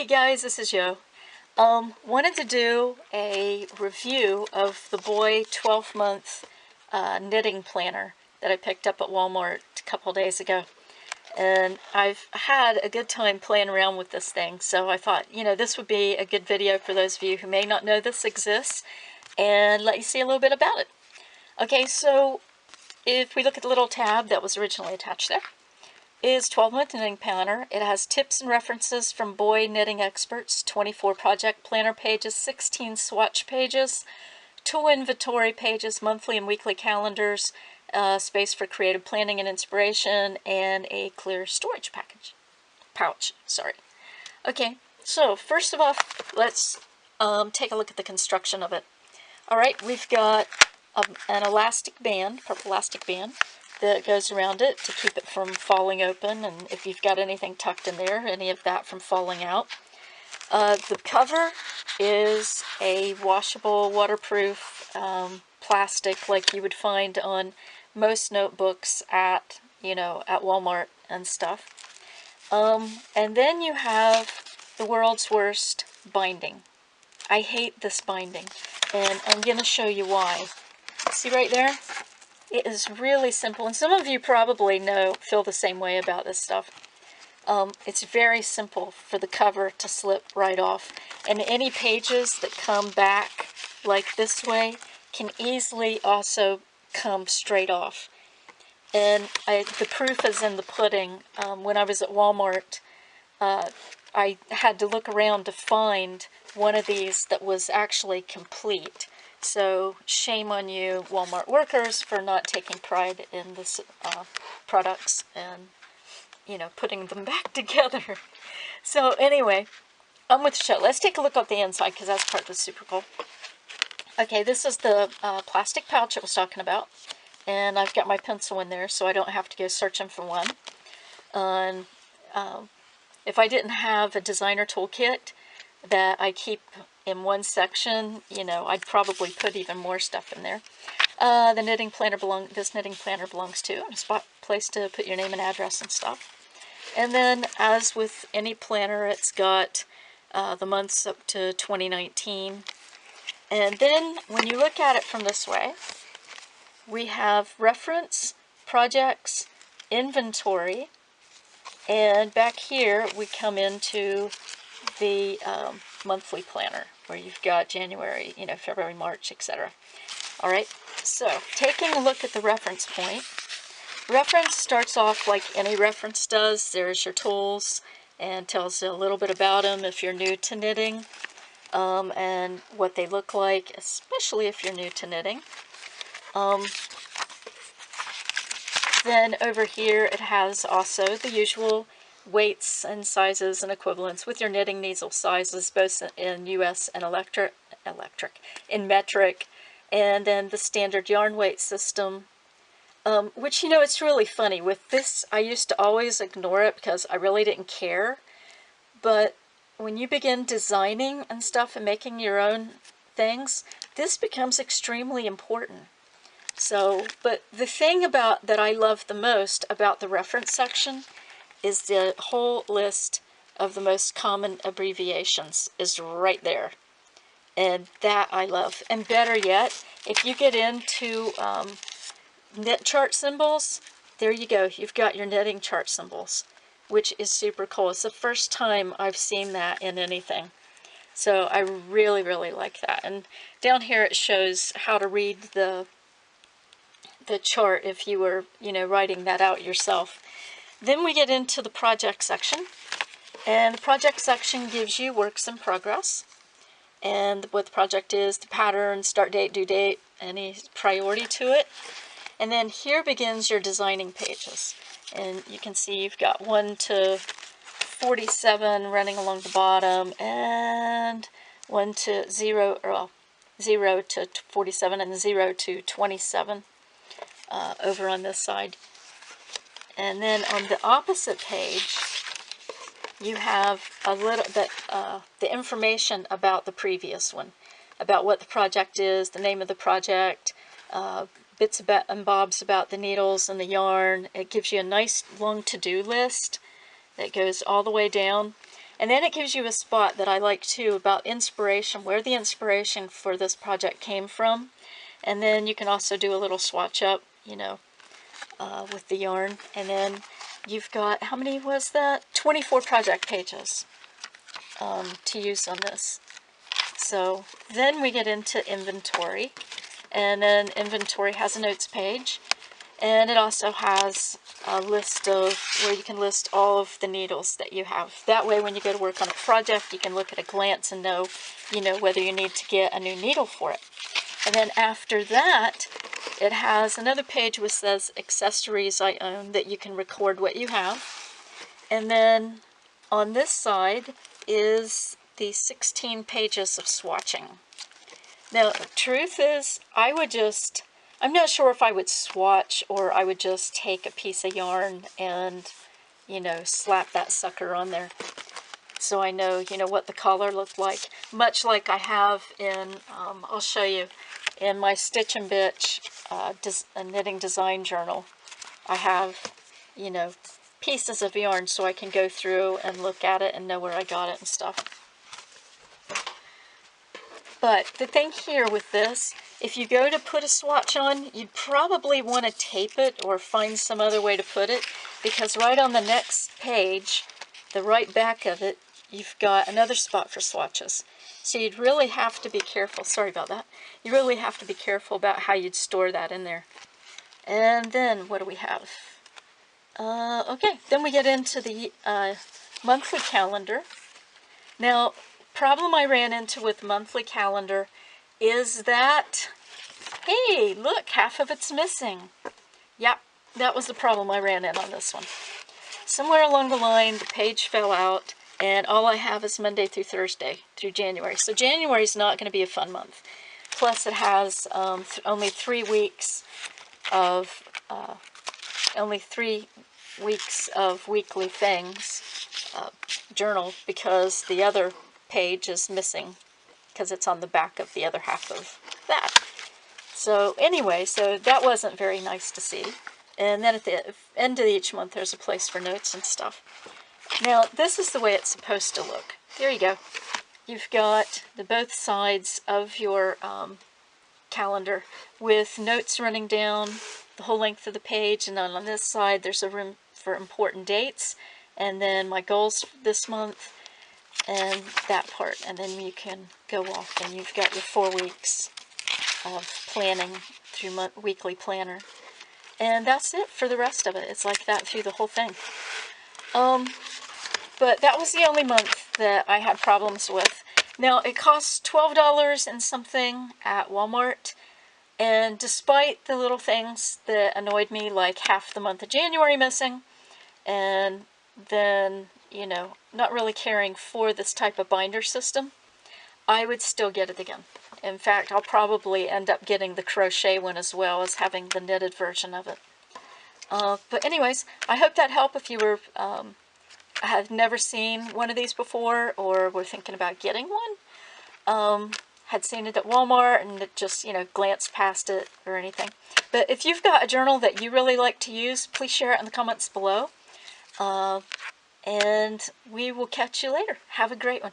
Hey guys, this is Yo. Wanted to do a review of the Boye 12-month knitting planner that I picked up at Walmart a couple days ago. And I've had a good time playing around with this thing, so I thought, this would be a good video for those of you who may not know this exists, and let you see a little bit about it. Okay, so if we look at the little tab that was originally attached there, is 12-month knitting planner. It has tips and references from Boye knitting experts, 24 project planner pages, 16 swatch pages, tool inventory pages, monthly and weekly calendars, space for creative planning and inspiration, and a clear storage pouch. Okay, so first of all, let's take a look at the construction of it. All right, we've got an elastic band, purple elastic band, that goes around it to keep it from falling open, and if you've got anything tucked in there, any of that from falling out. The cover is a washable, waterproof plastic like you would find on most notebooks at Walmart and stuff. And then you have the world's worst binding. I hate this binding, and I'm going to show you why. See right there? It is really simple, and some of you probably feel the same way about this stuff. It's very simple for the cover to slip right off, and any pages that come back like this way can easily also come straight off. And the proof is in the pudding. When I was at Walmart, I had to look around to find one of these that was actually complete. So shame on you, Walmart workers, for not taking pride in this products and, putting them back together. So anyway, on with the show. Let's take a look at the inside, because that's part that's super cool. Okay, this is the plastic pouch I was talking about. And I've got my pencil in there, so I don't have to go searching for one. And if I didn't have a designer toolkit that I keep in one section, I'd probably put even more stuff in there. This knitting planner belongs to a place to put your name and address and stuff. And then, as with any planner, it's got the months up to 2019. And then, when you look at it from this way, we have reference, projects, inventory, and back here we come into the monthly planner, where you've got January, February, March, etc. All right, so taking a look at the reference point, reference starts off like any reference does. There's your tools and tells you a little bit about them if you're new to knitting, and what they look like, especially if you're new to knitting. Then over here it has also the usual weights and sizes and equivalents with your knitting needle sizes, both in US and in metric, and then the standard yarn weight system, which, it's really funny. With this, I used to always ignore it because I really didn't care, but when you begin designing and stuff and making your own things, this becomes extremely important. So, but the thing that I love the most about the reference section is the whole list of the most common abbreviations is right there. And that I love. And better yet, if you get into knit chart symbols, there you go. You've got your knitting chart symbols, which is super cool. It's the first time I've seen that in anything. So I really, really like that. And down here it shows how to read the chart if you were, writing that out yourself. Then we get into the project section, and the project section gives you works in progress, and what the project is, the pattern, start date, due date, any priority to it. And then here begins your designing pages, and you can see you've got 1 to 47 running along the bottom, and 0 to 47, and 0 to 27 over on this side. And then on the opposite page, you have a little bit, the information about the previous one, about what the project is, the name of the project, bits and bobs about the needles and the yarn. It gives you a nice long to-do list that goes all the way down. And then it gives you a spot that I like too about inspiration, where the inspiration for this project came from. And then you can also do a little swatch up, you know, with the yarn. And then you've got, how many was that? 24 project pages to use on this. So then we get into inventory. And then inventory has a notes page. And it also has a list of where you can list all of the needles that you have. That way when you go to work on a project, you can look at a glance and know, you know, whether you need to get a new needle for it. And then after that, it has another page which says accessories I own, that you can record what you have. And then on this side is the 16 pages of swatching. Now, the truth is, I'm not sure if I would swatch or I would just take a piece of yarn and, you know, slap that sucker on there. So I know, you know, what the collar looked like. Much like I have in, I'll show you, in my Stitch and Bitch knitting design journal. I have, you know, pieces of yarn so I can go through and look at it and know where I got it and stuff. But the thing here with this, if you go to put a swatch on, you'd probably want to tape it or find some other way to put it, because right on the next page, the right back of it, you've got another spot for swatches. So you'd really have to be careful. Sorry about that. You really have to be careful about how you'd store that in there. And then what do we have? Okay, then we get into the monthly calendar. Now, problem I ran into with monthly calendar is that, hey, look, half of it's missing. Yep, that was the problem I ran in on this one. Somewhere along the line, the page fell out, and all I have is Monday through Thursday through January. So January is not going to be a fun month. Plus, it has only 3 weeks of weekly things journal, because the other page is missing because it's on the back of the other half of that. So anyway, so that wasn't very nice to see. And then at the end of each month, there's a place for notes and stuff. Now, this is the way it's supposed to look. There you go. You've got the both sides of your calendar with notes running down the whole length of the page, and then on this side, there's a room for important dates, and then my goals this month, and that part, and then you can go off and you've got your 4 weeks of planning through weekly planner. And that's it for the rest of it. It's like that through the whole thing. But that was the only month that I had problems with. Now, it costs $12 and something at Walmart, and despite the little things that annoyed me, like half the month of January missing, and then, you know, not really caring for this type of binder system, I would still get it again. In fact, I'll probably end up getting the crochet one as well as having the knitted version of it. But anyways, I hope that helped if you were have never seen one of these before or were thinking about getting one. Had seen it at Walmart and just, you know, glanced past it or anything. But if you've got a journal that you really like to use, please share it in the comments below. And we will catch you later. Have a great one.